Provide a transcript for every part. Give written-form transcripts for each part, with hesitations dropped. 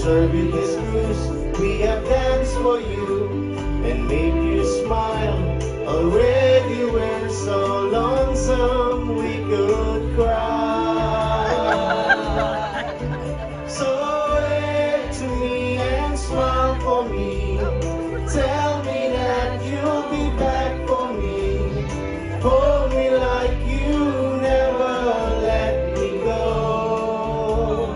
serve you this cruise. We have danced for you and made you smile. Already we're so lonesome we could cry. So wave to me and smile for me. Tell me that you'll be back for me. Hold me like you never let me go.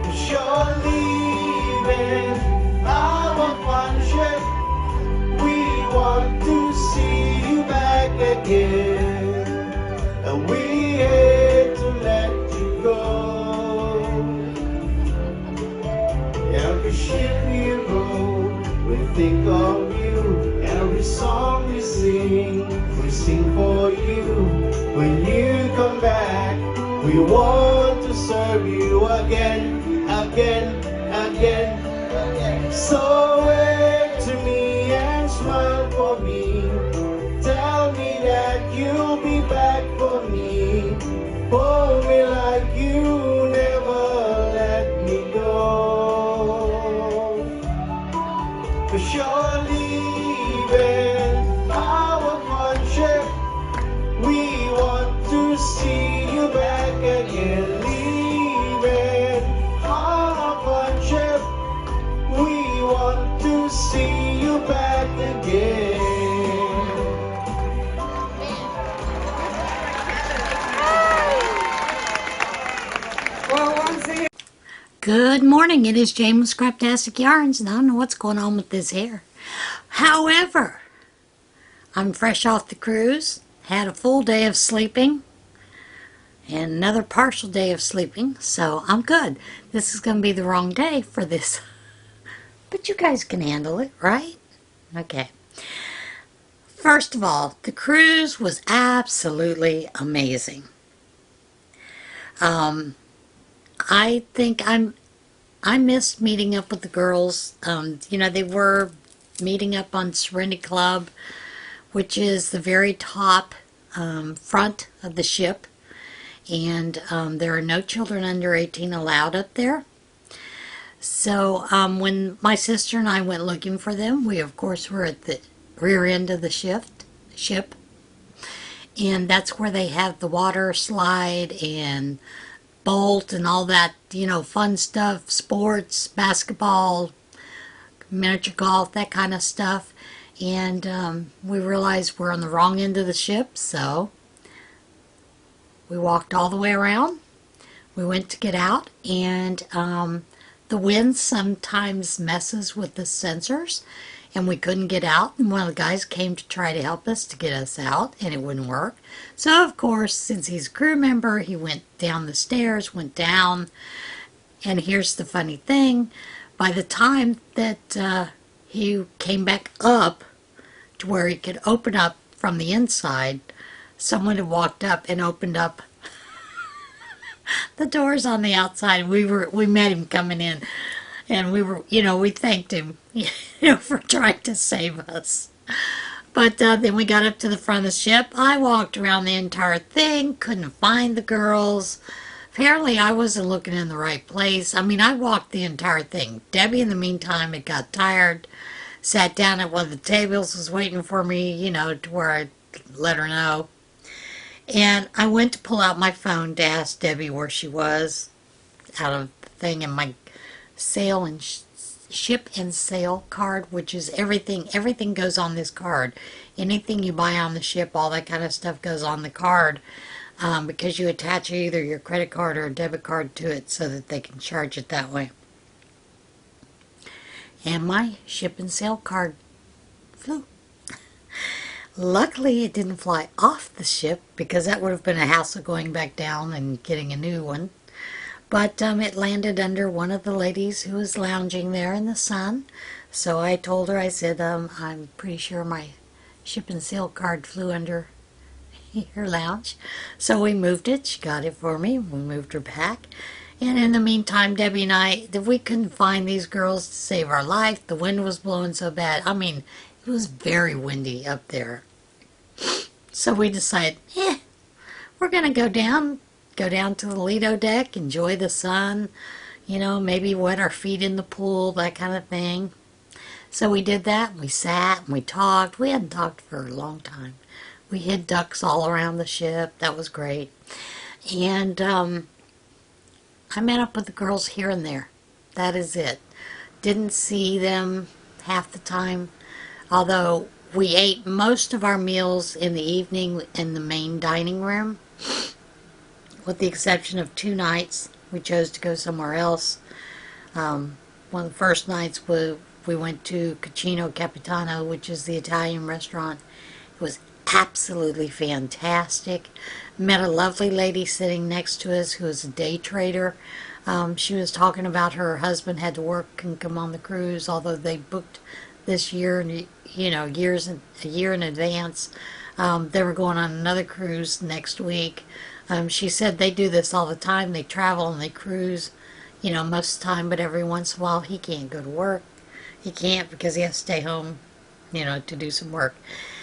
'Cause you're leaving our friendship. We want to see you back again, and we hate to let you go. Every ship you roll, we think of you. Every song we sing for you. When you come back, we want to serve you again, again, again, again. So wave to me and smile for me. Tell me that you'll be back for me. Hold me like you never let me go. 'Cause you're leaving our friendship. We want to see you back again. Leaving our friendship. We want to see you back again. Good morning, it is Jane with Scraptastic Yarns, and I don't know what's going on with this hair. However, I'm fresh off the cruise, had a full day of sleeping, and another partial day of sleeping, so I'm good. This is going to be the wrong day for this, but you guys can handle it, right? Okay. First of all, the cruise was absolutely amazing. I think I missed meeting up with the girls. You know, they were meeting up on Serenity Club, which is the very top front of the ship. And there are no children under 18 allowed up there. So when my sister and I went looking for them, we of course were at the rear end of the ship. And that's where they have the water slide and bolt and all that, you know, fun stuff, sports, basketball, miniature golf, that kind of stuff. And we realized we're on the wrong end of the ship, so we walked all the way around. We went to get out, and the wind sometimes messes with the sensors, and we couldn't get out, and one of the guys came to try to help us to get us out, and it wouldn't work. So of course, since he's a crew member, he went down the stairs, went down, and here's the funny thing: by the time that he came back up to where he could open up from the inside, someone had walked up and opened up the doors on the outside. We met him coming in, and we thanked him, for trying to save us. But then we got up to the front of the ship. I walked around the entire thing, couldn't find the girls. Apparently I wasn't looking in the right place. I mean, I walked the entire thing. Debbie, in the meantime, had got tired, sat down at one of the tables, was waiting for me, to where I let her know. And I went to pull out my phone to ask Debbie where she was out of the thing, and my sail and ship and sail card, which is everything goes on this card. Anything you buy on the ship, all that kind of stuff goes on the card, because you attach either your credit card or a debit card to it so that they can charge it that way. And my ship and sail card flew. Luckily, it didn't fly off the ship, because that would have been a hassle going back down and getting a new one. But it landed under one of the ladies who was lounging there in the sun. So I told her, I said, I'm pretty sure my ship and sail card flew under her lounge. So we moved it. She got it for me. We moved her back. And in the meantime, Debbie and I, we couldn't find these girls to save our life. The wind was blowing so bad. I mean, it was very windy up there. So we decided, we're going to go down to the Lido deck, enjoy the sun, maybe wet our feet in the pool, that kind of thing. So we did that. We sat and we talked. We hadn't talked for a long time. We hid ducks all around the ship. That was great. And I met up with the girls here and there. That is it. Didn't see them half the time, although we ate most of our meals in the evening in the main dining room, with the exception of 2 nights. We chose to go somewhere else. One of the first nights we went to Cucino Capitano, which is the Italian restaurant. It was absolutely fantastic. Met a lovely lady sitting next to us who is a day trader. She was talking about her husband had to work and come on the cruise, although they booked this year, a year in advance. They were going on another cruise next week. She said they do this all the time. They travel and they cruise, most of the time, but every once in a while he can't go to work. He can't because he has to stay home, to do some work.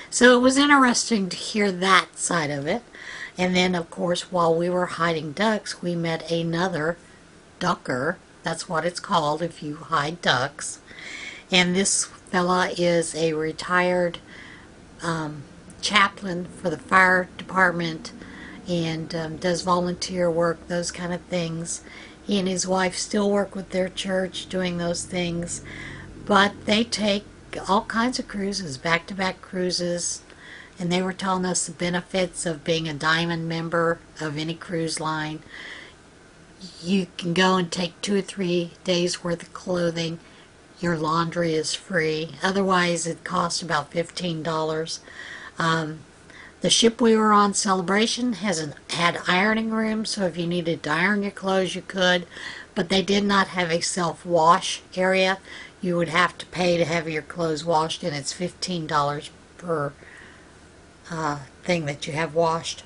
So it was interesting to hear that side of it. And then, of course, while we were hiding ducks, we met another ducker. That's what it's called if you hide ducks. And this fella is a retired chaplain for the fire department and does volunteer work, those kind of things. He and his wife still work with their church doing those things, but they take all kinds of cruises, back-to-back cruises, and they were telling us the benefits of being a diamond member of any cruise line. You can go and take 2 or 3 days worth of clothing. Your laundry is free. Otherwise, it costs about $15. The ship we were on, Celebration, had ironing rooms, so if you needed to iron your clothes, you could. But they did not have a self-wash area. You would have to pay to have your clothes washed, and it's $15 per thing that you have washed.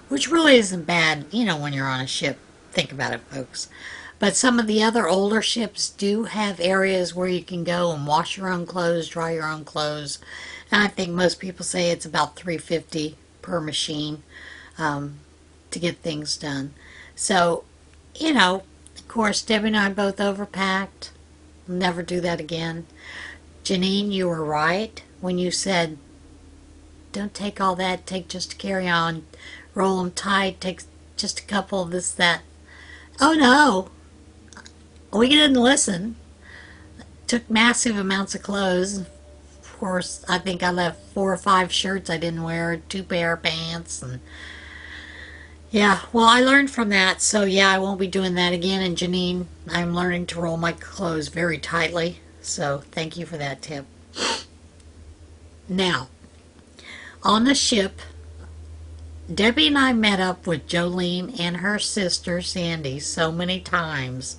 Which really isn't bad, when you're on a ship. Think about it, folks. But some of the other older ships do have areas where you can go and wash your own clothes, dry your own clothes. And I think most people say it's about $3.50 per machine to get things done. So, of course, Debbie and I both overpacked. Never do that again. Janine, you were right when you said, don't take all that, take just a carry-on, roll them tight, take just a couple of this, that. Oh no, we didn't listen. Took massive amounts of clothes. Of course, I think I left 4 or 5 shirts I didn't wear, 2 pair of pants, and yeah, well, I learned from that, so yeah, I won't be doing that again. And Janine, I'm learning to roll my clothes very tightly, so thank you for that tip. Now, on the ship, Debbie and I met up with Jolene and her sister Sandy so many times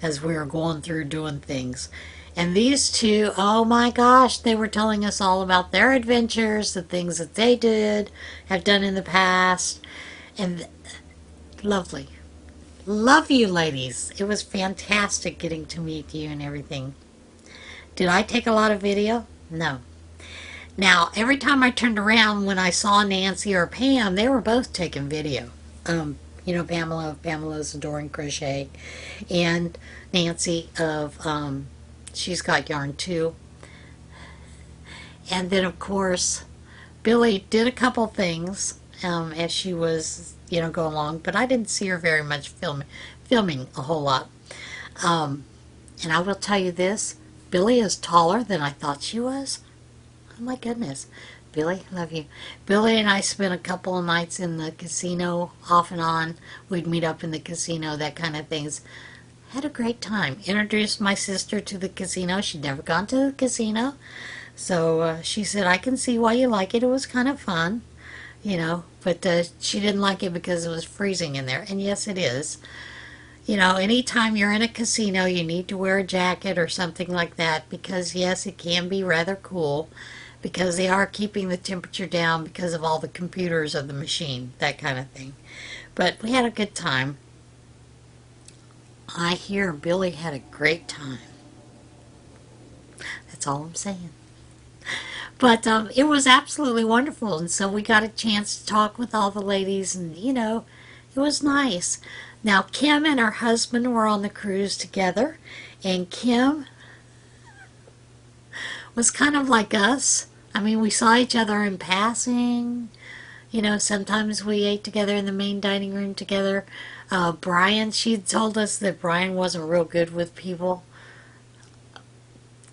as we were going through doing things. And these two, oh my gosh, they were telling us all about their adventures, the things that they have done in the past. And lovely. Love you, ladies. It was fantastic getting to meet you and everything. Did I take a lot of video? No. Now, every time I turned around when I saw Nancy or Pam, they were both taking video. Pamela's Adoring Crochet, and Nancy of She's Got Yarn Too. And then, of course, Billy did a couple things as she was, going along, but I didn't see her very much filming a whole lot. And I will tell you this, Billy is taller than I thought she was. Oh my goodness. Billy, love you. Billy and I spent a couple of nights in the casino, off and on. We'd meet up in the casino, that kind of things. Had a great time. Introduced my sister to the casino. She'd never gone to the casino. So she said, I can see why you like it. It was kind of fun, but she didn't like it because it was freezing in there. And yes, it is. Anytime you're in a casino, you need to wear a jacket or something like that because, yes, it can be rather cool because they are keeping the temperature down because of all the computers of the machine, that kind of thing. But we had a good time. I hear Billy had a great time. That's all I'm saying. But it was absolutely wonderful, and so we got a chance to talk with all the ladies, and, it was nice. Now, Kim and her husband were on the cruise together, and Kim was kind of like us. I mean, we saw each other in passing. You know, sometimes we ate together in the main dining room together. Brian, she told us that Brian wasn't real good with people.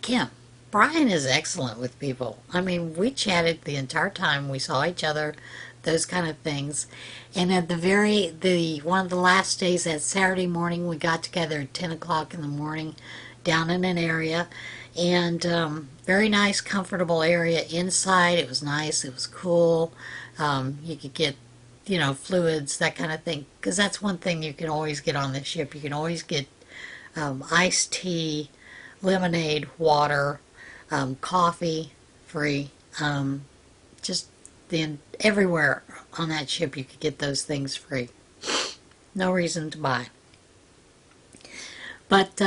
Kim, Brian is excellent with people. I mean, we chatted the entire time we saw each other, those kind of things. And at one of the last days, that Saturday morning, we got together at 10 o'clock in the morning down in an area. And very nice, comfortable area inside. It was nice. It was cool. You could get, you know, fluids, that kind of thing. Because that's one thing you can always get on the ship. You can always get iced tea, lemonade, water, coffee, free. Just everywhere on that ship you could get those things free. No reason to buy. But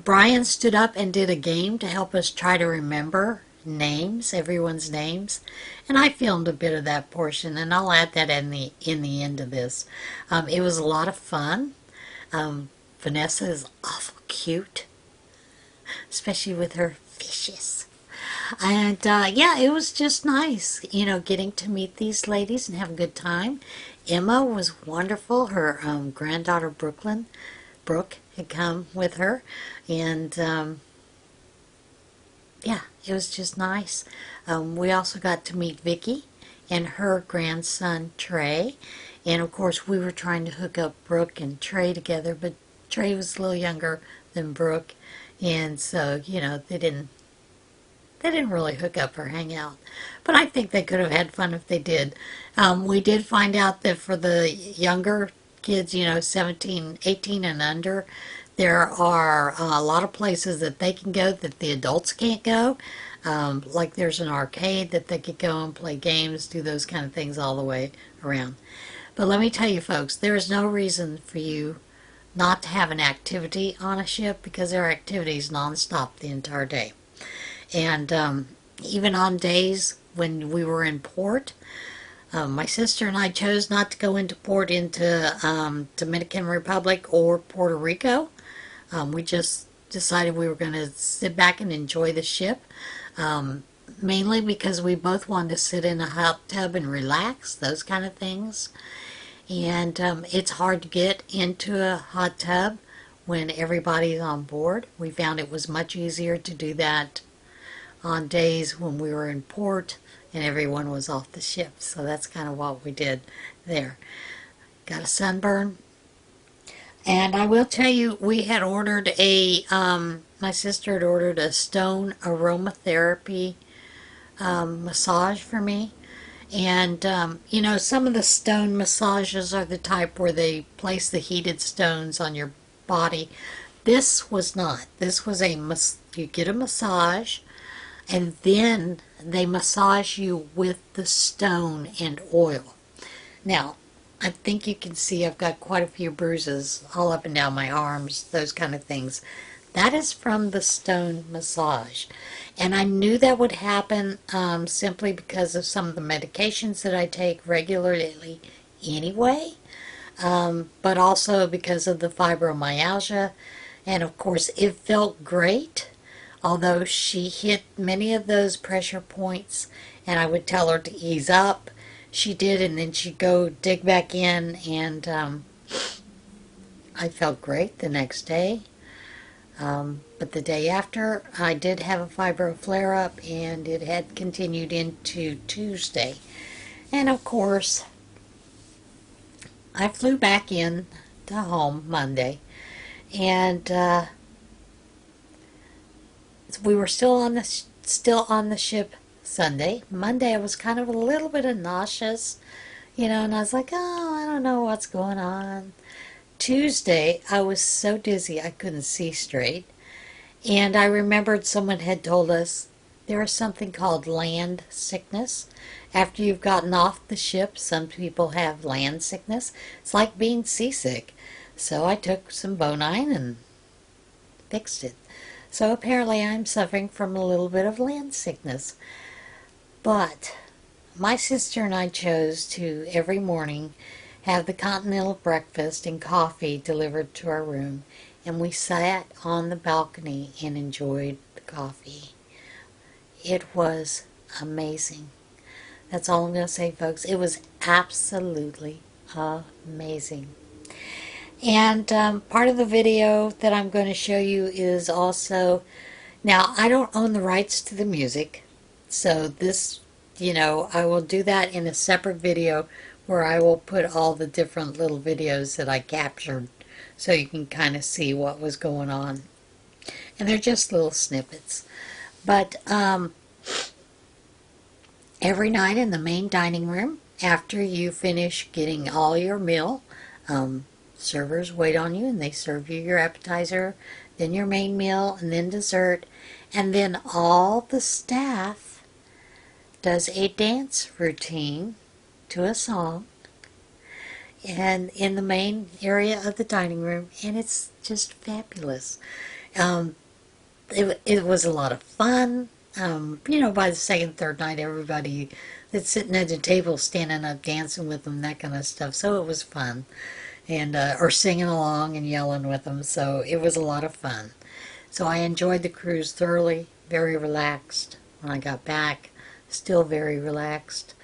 Brian stood up and did a game to help us try to remember names, everyone's names, and I filmed a bit of that portion, and I'll add that in the end of this. It was a lot of fun. Vanessa is awful cute, especially with her fishes. And yeah, it was just nice, you know, getting to meet these ladies and have a good time. Emma was wonderful. Her granddaughter Brooke, had come with her, and yeah, it was just nice. We also got to meet Vicky and her grandson Trey, and of course we were trying to hook up Brooke and Trey together, but Trey was a little younger than Brooke, and so, you know, they didn't really hook up or hang out. But I think they could have had fun if they did. We did find out that for the younger kids, you know, 17, 18 and under, there are a lot of places that they can go that the adults can't go. Like there's an arcade that they could go and play games, do those kind of things all the way around. But let me tell you folks, there is no reason for you not to have an activity on a ship, because there are activities nonstop the entire day. And even on days when we were in port, my sister and I chose not to go into port into Dominican Republic or Puerto Rico. We just decided we were going to sit back and enjoy the ship, mainly because we both wanted to sit in a hot tub and relax, those kind of things. And it's hard to get into a hot tub when everybody's on board. We found it was much easier to do that on days when we were in port and everyone was off the ship. So that's kind of what we did there. Got a sunburn. And I will tell you, we had ordered my sister had ordered a stone aromatherapy massage for me. And, you know, some of the stone massages are the type where they place the heated stones on your body. This was not. This was you get a massage, and then they massage you with the stone and oil. Now, I think you can see I've got quite a few bruises all up and down my arms, those kind of things. That is from the stone massage. And I knew that would happen simply because of some of the medications that I take regularly anyway, but also because of the fibromyalgia. And of course, it felt great, although she hit many of those pressure points, and I would tell her to ease up. She did, and then she'd go dig back in, and I felt great the next day. But the day after, I did have a fibro flare-up, and it had continued into Tuesday. And of course, I flew back in to home Monday, and we were still on the ship Sunday. Monday, I was kind of a little bit nauseous, you know, and I was like, oh, I don't know what's going on. Tuesday, I was so dizzy I couldn't see straight. And I remembered someone had told us there is something called land sickness. After you've gotten off the ship, some people have land sickness. It's like being seasick. So I took some Bonine and fixed it. So apparently I'm suffering from a little bit of land sickness. But my sister and I chose to every morning have the continental breakfast and coffee delivered to our room, and we sat on the balcony and enjoyed the coffee. It was amazing. That's all I'm going to say, folks. It was absolutely amazing. And part of the video that I'm going to show you is also, now I don't own the rights to the music, so this, I will do that in a separate video where I will put all the different little videos that I captured so you can kind of see what was going on. And they're just little snippets. But every night in the main dining room, after you finish getting all your meal, servers wait on you and they serve you your appetizer, then your main meal, and then dessert. And then all the staff does a dance routine to a song and in the main area of the dining room, and it's just fabulous. It was a lot of fun. By the second, third night, everybody that's sitting at the table standing up, dancing with them, that kind of stuff. So it was fun, and or singing along and yelling with them. So it was a lot of fun. So I enjoyed the cruise thoroughly, very relaxed. When I got back, still very relaxed.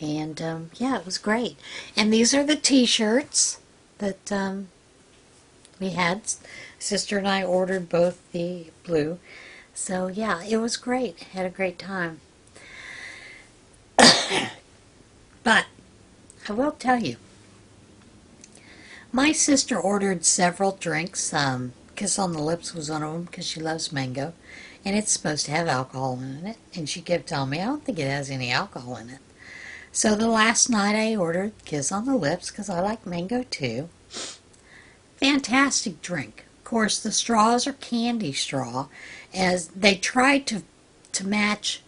And yeah, it was great. And these are the t-shirts that we had. Sister and I ordered both the blue. So yeah, it was great. Had a great time. But I will tell you, my sister ordered several drinks. Kiss on the Lips was one of them because she loves mango. And it's supposed to have alcohol in it. And she kept telling me, I don't think it has any alcohol in it. So the last night I ordered Kiss on the Lips because I like mango too. Fantastic drink. Of course, the straws are candy straw, as they tried to match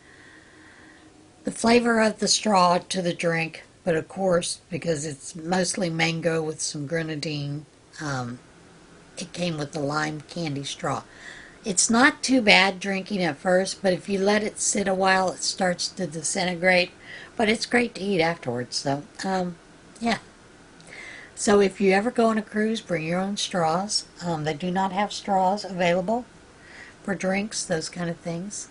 the flavor of the straw to the drink, but of course, because it's mostly mango with some grenadine, it came with the lime candy straw. It's not too bad drinking at first, but if you let it sit a while, it starts to disintegrate. But it's great to eat afterwards, so, yeah. So if you ever go on a cruise, bring your own straws. They do not have straws available for drinks, those kind of things.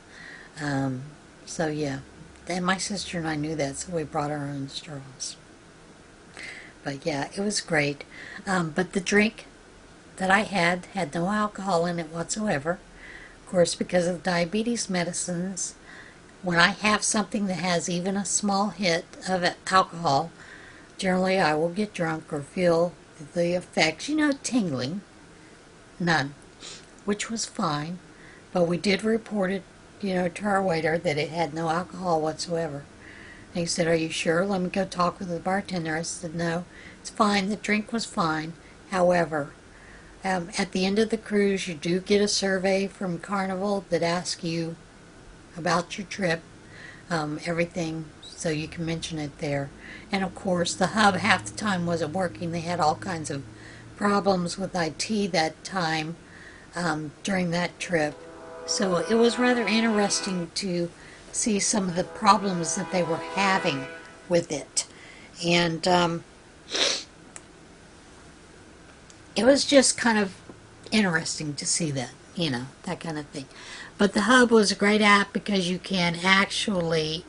So yeah. And my sister and I knew that, so we brought our own straws. But yeah, it was great. But the drink that I had no alcohol in it whatsoever. Of course, because of diabetes medicines, when I have something that has even a small hit of alcohol, generally I will get drunk or feel the effects, tingling. None, which was fine. But we did report it, to our waiter that it had no alcohol whatsoever. And he said, are you sure? Let me go talk with the bartender. I said, no, it's fine. The drink was fine. However, at the end of the cruise, you do get a survey from Carnival that asks you about your trip, everything, so you can mention it there. And of course, the hub half the time wasn't working. They had all kinds of problems with IT that time during that trip. So it was rather interesting to see some of the problems that they were having with it. And it was just kind of interesting to see that, that kind of thing. But the hub was a great app because you can actually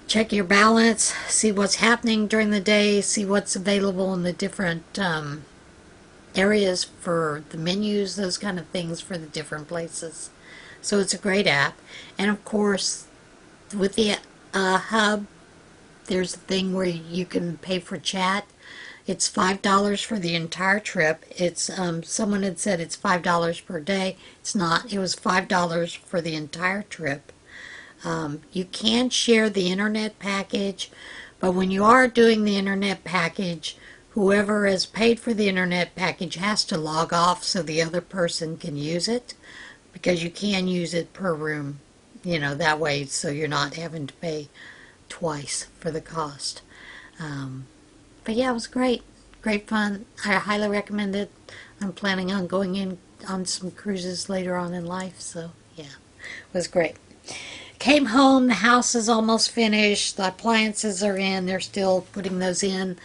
check your balance, see what's happening during the day, see what's available in the different areas for the menus, those kind of things for the different places. So it's a great app. And of course, with the hub, there's a thing where you can pay for chat. It's $5 for the entire trip. It's someone had said it's $5 per day. It's not. It was $5 for the entire trip. You can share the internet package, but when you are doing the internet package, whoever has paid for the internet package has to log off so the other person can use it, because you can use it per room, that way, so you're not having to pay twice for the cost. But yeah, it was great. Great fun. I highly recommend it. I'm planning on going in on some cruises later on in life, so yeah, it was great. Came home, the house is almost finished, the appliances are in, they're still putting those in.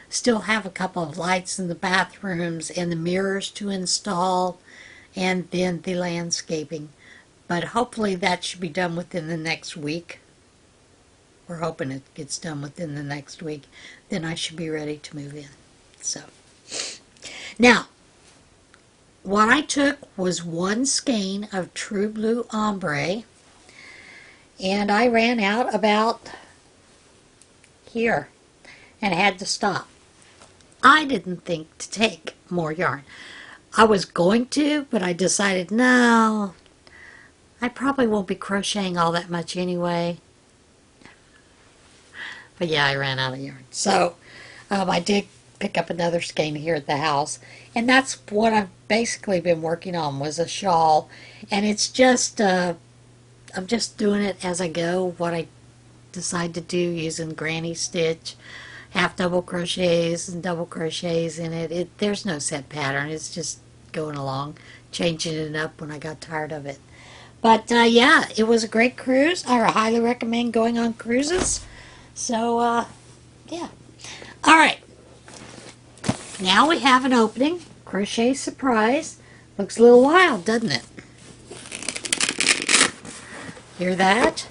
Still have a couple of lights in the bathrooms and the mirrors to install, and then the landscaping. But hopefully that should be done within the next week. We're hoping it gets done within the next week. Then I should be ready to move in. So, now, what I took was one skein of True Blue Ombre, and I ran out about here and had to stop. I didn't think to take more yarn. I was going to, but I decided, no, I probably won't be crocheting all that much anyway. But yeah, I ran out of yarn. So I did pick up another skein here at the house. And that's what I've basically been working on, was a shawl. And it's just, I'm just doing it as I go, what I decide to do, using granny stitch, half double crochets and double crochets in it. There's no set pattern. It's just going along, changing it up when I got tired of it. But yeah, it was a great cruise. I highly recommend going on cruises. So yeah. All right. Now we have an opening. Crochet surprise. Looks a little wild, doesn't it? Hear that?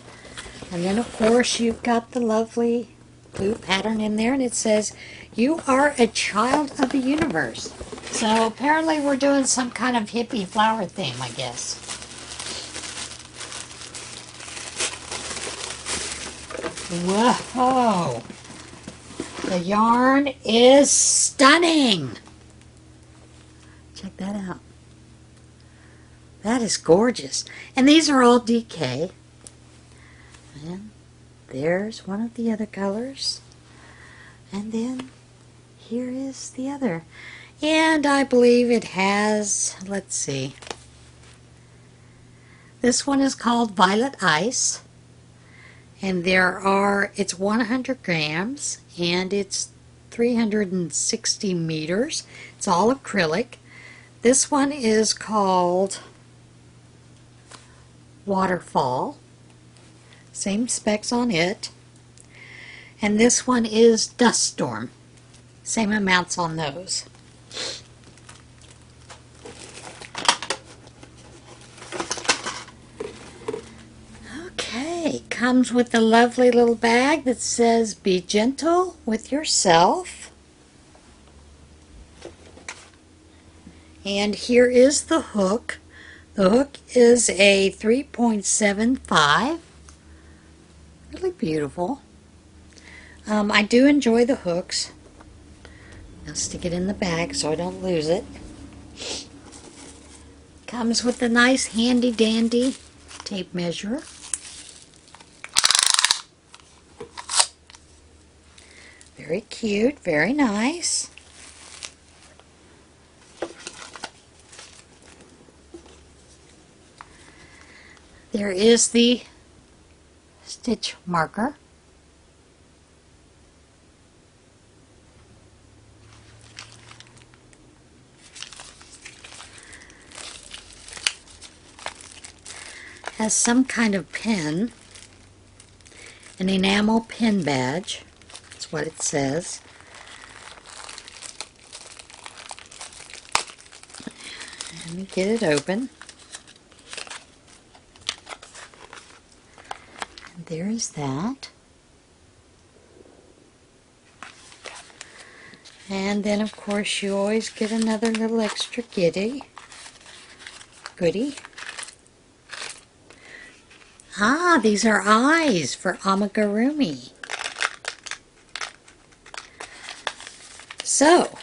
And then, of course, you've got the lovely blue pattern in there, and it says, "You are a child of the universe." So apparently we're doing some kind of hippie flower theme, I guess. Whoa! The yarn is stunning! Check that out. That is gorgeous. And these are all DK. And there's one of the other colors. And then here is the other. And I believe it has, let's see. This one is called Violet Ice. And it's 100 grams. And it's 360 meters. It's all acrylic. This one is called Waterfall. Same specs on it. And this one is Dust Storm. Same amounts on those. Okay, comes with a lovely little bag that says, "Be gentle with yourself." And here is the hook. The hook is a 3.75. Really beautiful. I do enjoy the hooks. I'll stick it in the bag so I don't lose it. Comes with a nice handy dandy tape measure. Very cute, very nice. There is the stitch marker. Has some kind of pin, an enamel pin badge. That's what it says. Let me get it open. And there is that. And then, of course, you always get another little extra goodie. Ah, these are eyes for amigurumi. So,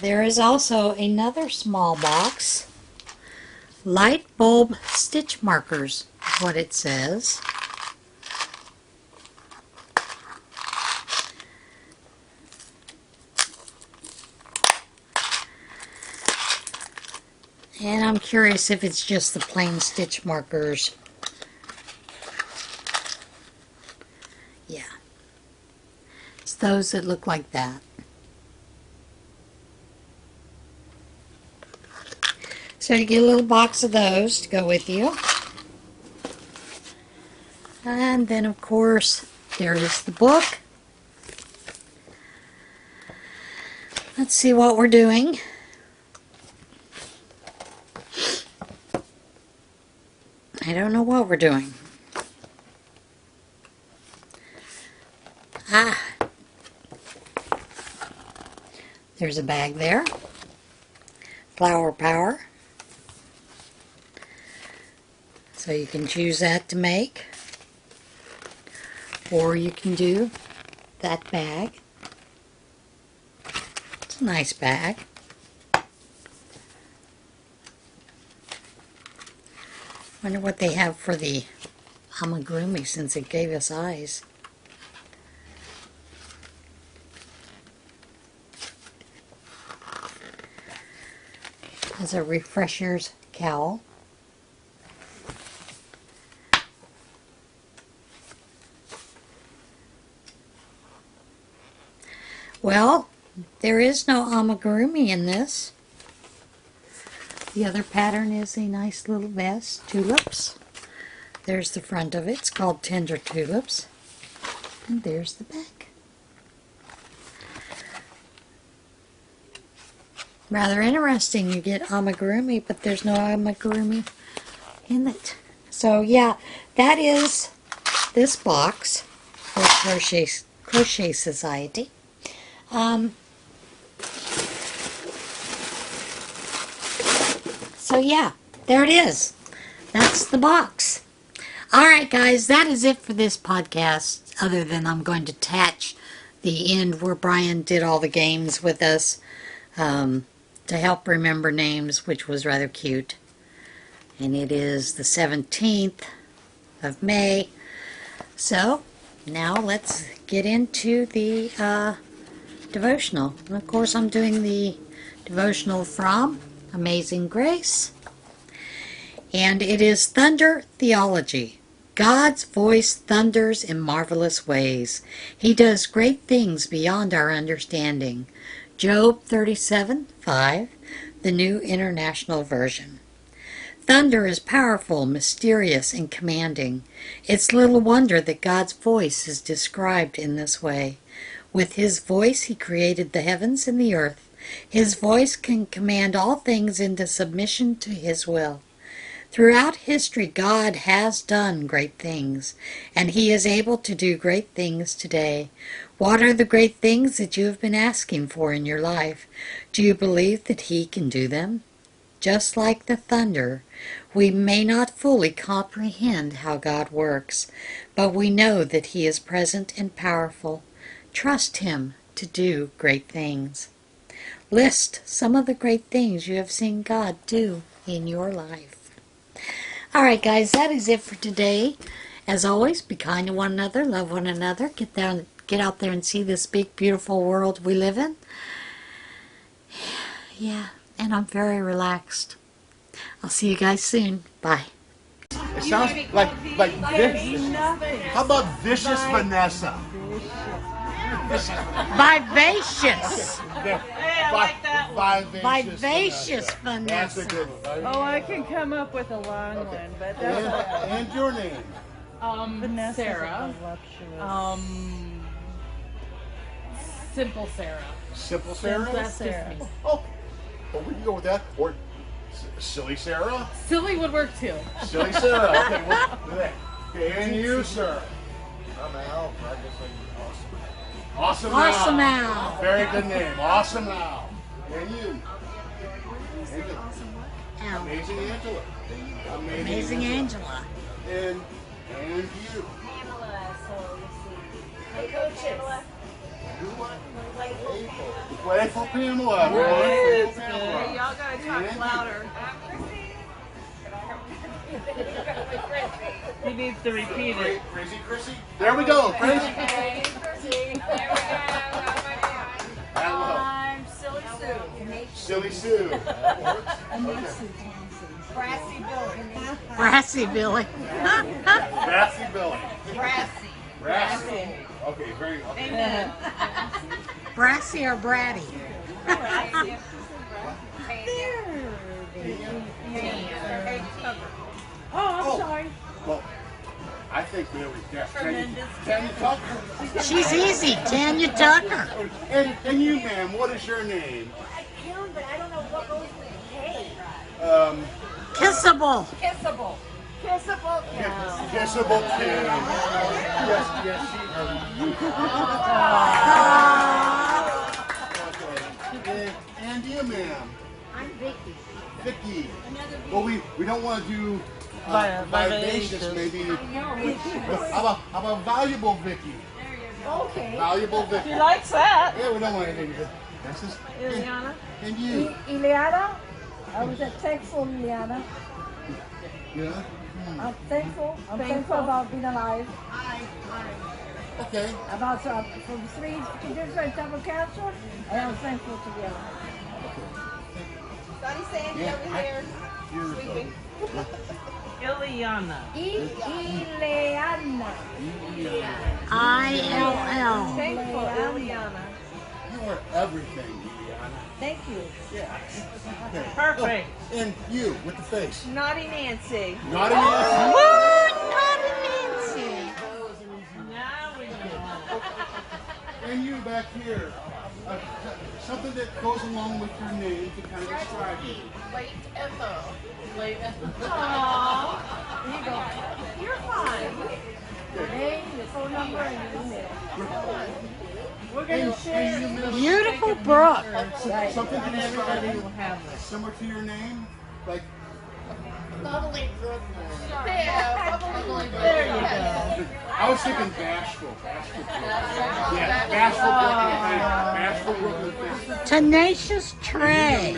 there is also another small box. Light bulb stitch markers is what it says. And I'm curious if it's just the plain stitch markers. Yeah. It's those that look like that. So you get a little box of those to go with you. And then, of course, there is the book. Let's see what we're doing. I don't know what we're doing. Ah, there's a bag there. Flower power. So you can choose that to make. Or you can do that bag. It's a nice bag. Wonder what they have for the amigurumi since it gave us eyes. There's a refresher's cowl. Well, there is no amigurumi in this. The other pattern is a nice little vest, tulips. There's the front of it. It's called Tender Tulips. And there's the back. Rather interesting. You get amigurumi, but there's no amigurumi in it. So yeah, that is this box for Crochet Society. So yeah, there it is. That's the box. Alright guys, that is it for this podcast, other than I'm going to attach the end where Brian did all the games with us to help remember names, which was rather cute. And it is the 17th of May. So, now let's get into the devotional. And of course I'm doing the devotional from Amazing Grace. And it is Thunder Theology. God's voice thunders in marvelous ways. He does great things beyond our understanding. Job 37:5, the New International Version. Thunder is powerful, mysterious, and commanding. It's little wonder that God's voice is described in this way. With His voice He created the heavens and the earth. His voice can command all things into submission to His will. Throughout history, God has done great things, and He is able to do great things today. What are the great things that you have been asking for in your life? Do you believe that He can do them? Just like the thunder, we may not fully comprehend how God works, but we know that He is present and powerful. Trust Him to do great things. List some of the great things you have seen God do in your life. Alright guys, that is it for today. As always, be kind to one another, love one another, get out there and see this big, beautiful world we live in. Yeah, and I'm very relaxed. I'll see you guys soon. Bye. It sounds like vicious. How about vicious Vanessa? Vivacious. Hey, I like that one. Vivacious Vanessa. That's a good one. Oh, I can come up with a long one, but that's And your name? Vanessa. Sarah. Simple Sarah. Simple Sarah? That's Sarah. Oh, well, we can go with that. Or Silly Sarah? Silly would work too. Silly Sarah. Okay, we'll do that. Okay, and you, sir? I'm Al. I guess Awesome Awesome Al. Al. Very good name. Awesome Al. And you? Al. Amazing Angela. Amazing Angela. And you? Pamela, so let's see. Coaches. Playful Pamela. Everyone. Yes. Playful Pamela. Hey, y'all gotta talk louder. He needs to repeat it. Crazy Chrissy. There we go. Crazy. I'm Silly Sue. Silly Sue. Brassy Billy. Brassy Billy. Brassy Billy. Brassy. Brassy. Okay, very good. Amen. Brassy or bratty? Brassy. think there we go. Tanya Tucker. She's easy, Tanya Tucker. And you, ma'am, what is your name? Kim, but I don't know what goes with K. Kissable. Kissable. Kissable Kim. Kissable Kim. Yes, she is. And you, ma'am. I'm Vicky. Vicky. Well, we don't want to do vivacious, maybe. How about valuable Vicky? Okay. Valuable Vicky. She likes that. Yeah, we don't want anything to. That's just. Ileana? And you. Ileana, I was thankful, Ileana. Yeah. I'm thankful. I'm thankful about being alive. Okay. About from 3 different type of cancer, and I'm thankful to be alive. Sunny Sandy over here. Sleeping. Ileana. Ileana. ILL. Thankful Ileana. You are everything, Ileana. Thank you. Yeah. Okay. Perfect. Oh, and you with the face. Naughty Nancy. Naughty Nancy. What? Naughty Nancy. Now we know. And you back here. Something that goes along with your name to kind of describe you. Late Emma. Aww. Here you go. You're fine. Your name, your phone number, and your email. We're going to share. Beautiful Brooke. Something to describe Everybody you will have this. similar to your name, like Bubbly Brooklyn. Yeah, bubbly. There you go. I was thinking bashful. Yeah, bashful Brooklyn. Bashful Brooklyn. Tenacious Trey.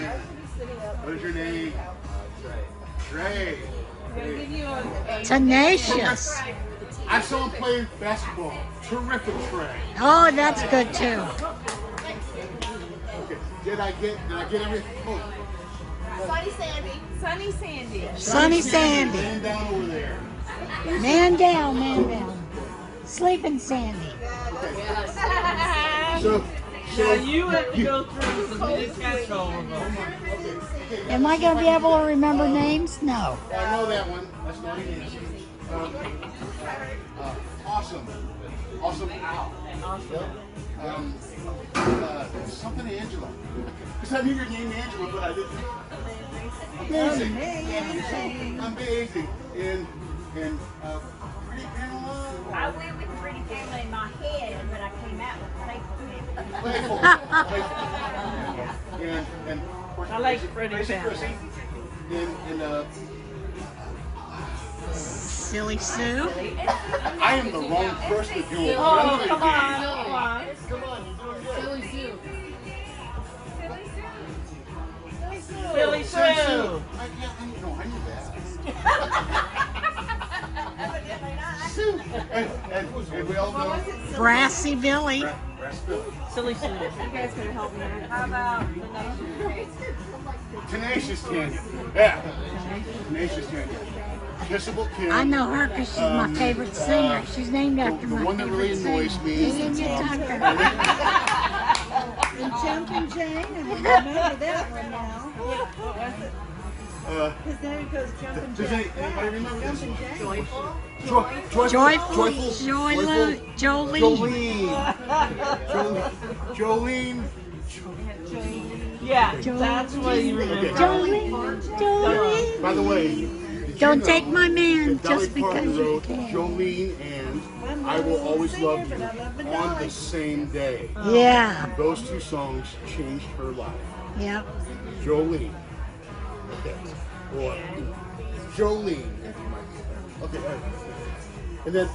What is your name? Trey. Tenacious. I saw him play basketball. Terrific Trey. Oh, that's good too. Okay. Did I get everything? Oh, Sunny Sandy. Sunny Sandy. Sunny Sandy. man down over there. Man down, man down. Sleeping Sandy. So Now you have to go through because we didn't catch all of them. Am I going to be able to remember names? No. I know that one. That's not Nancy. Awesome. Awesome Al. Something Angela. Because I knew your name Angela, but I didn't. Amazing. Amazing. And Pretty Pamela. I went with Pretty Pamela in my head, but I came out with Playful Pamela. And I like Pretty Pamela. And Silly Sue. I am the wrong person to do it. Oh, come on. Come on, you're doing good. Silly Sue. I knew that. and we all know. Brassy Billy. Silly Sue. You guys gonna help me? How about Tenacious Candy. Yeah. Tenacious Candy. Kissable Kim. I know her because she's my favorite singer. She's named after The my one that really favorite annoys singer. me. Tanya Tucker. And Jumping Jane, I remember that one now. His name goes Jumping Does Jane. anybody remember this? Jumping Jane. Joyful. Jolene. Yeah, that's what you remember. Jolene. By the way, Don't take my man Dolly just Parton because you wrote can. Jolene and I Will Always Love You on the same day. Yeah. Those two songs changed her life. Yep. Jolene. Okay. Or Jolene, as you might say. Okay, all right. And then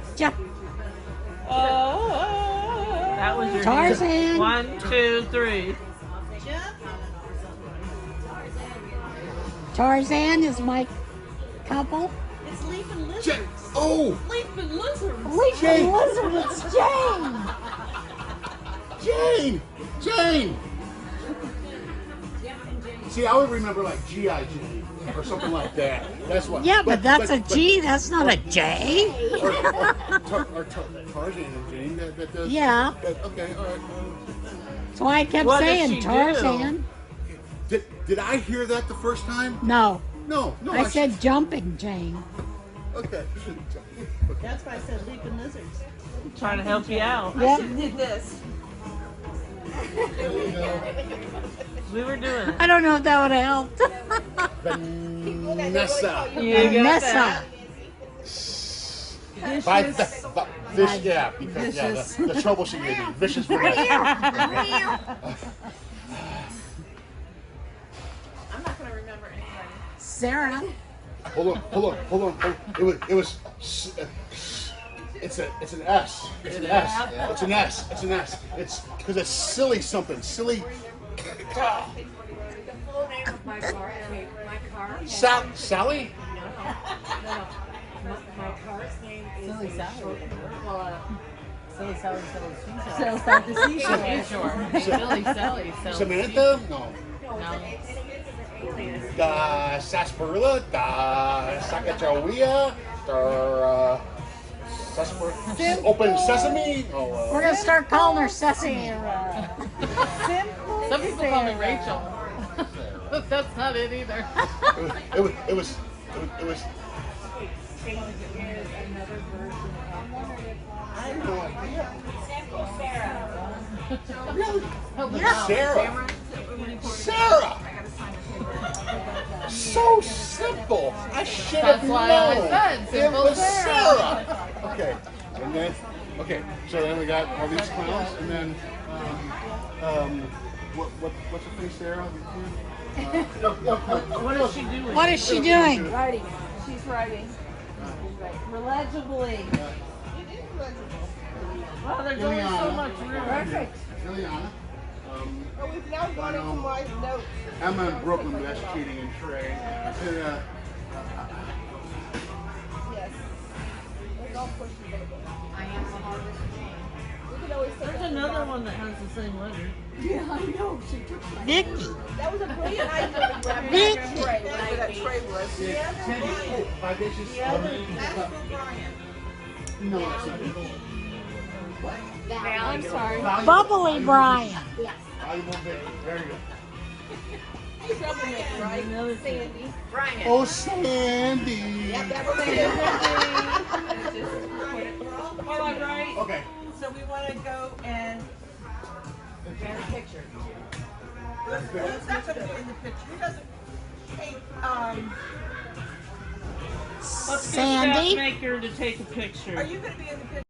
Chuck. That was your Tarzan. 1, 2, 3. Tarzan is my couple. it's Leaping Lizard? oh, Leaping Lizard. Leaping Lizard, it's Jane. Jane. See, I would remember like G.I. Jane or something like that. That's what. Yeah, but that's a G, that's not a J. Or Tarzan and Jane. That does. Yeah. Okay, all right. That's why I kept What does saying she do? Tarzan. Did I hear that the first time? No. No. I said jumping, Jane. Okay. That's why I said leaping lizards. Trying to help you out. Yep. Did this. We were doing it. I don't know if that would have helped. Vanessa. You got Vanessa. that. By fish, yeah, because the trouble she gave me. Vicious Vanessa. I'm not going to remember anybody. Sarah. Hold on. It was. It's an S. It's an S. It's an S. It's an S. It's because it's silly something. Silly. The full name of my car. Sally. My car's name is Silly Sally. Silly Sally. Sells out the seashore. Silly Sally. Samantha? No. No. It's an alias. The sarsaparilla. The sacagawea. The open sesame. We're going to start calling her Sesame. Some people call me Rachel. That's not it either. It was. Another version of I have no idea. Sarah. Really? Sarah. So simple. I should have known. why I said It simple was Sarah. Sarah. Okay, so then we got all these clowns, and then what's the thing, Sarah? What is she doing? What is she doing? Writing. She's writing. Religibly. Well, there's only so much room. Perfect. Liliana. We've now gone into my notes. I'm in Brooklyn, but that's cheating and trade. Yes. Let's all push it over. I am the hardest Jane. We can always take There's another one that has the same letter. Yeah, I know. She took my Vicky. That was a brilliant idea to grab Vicky. that tray. Whatever that tray was. No, it's not. I'm sorry. Bubbly Brian. Valuable Vicky. Very good. Troublemaker, right? Sandy. Brian. Oh, Sandy. Yep, that was it. All right. Okay. So we want to go and get a picture. Who's not going to be in the picture? Who doesn't? Hey, Let's get Sandy? Maker to take a picture. are you going to be in the picture?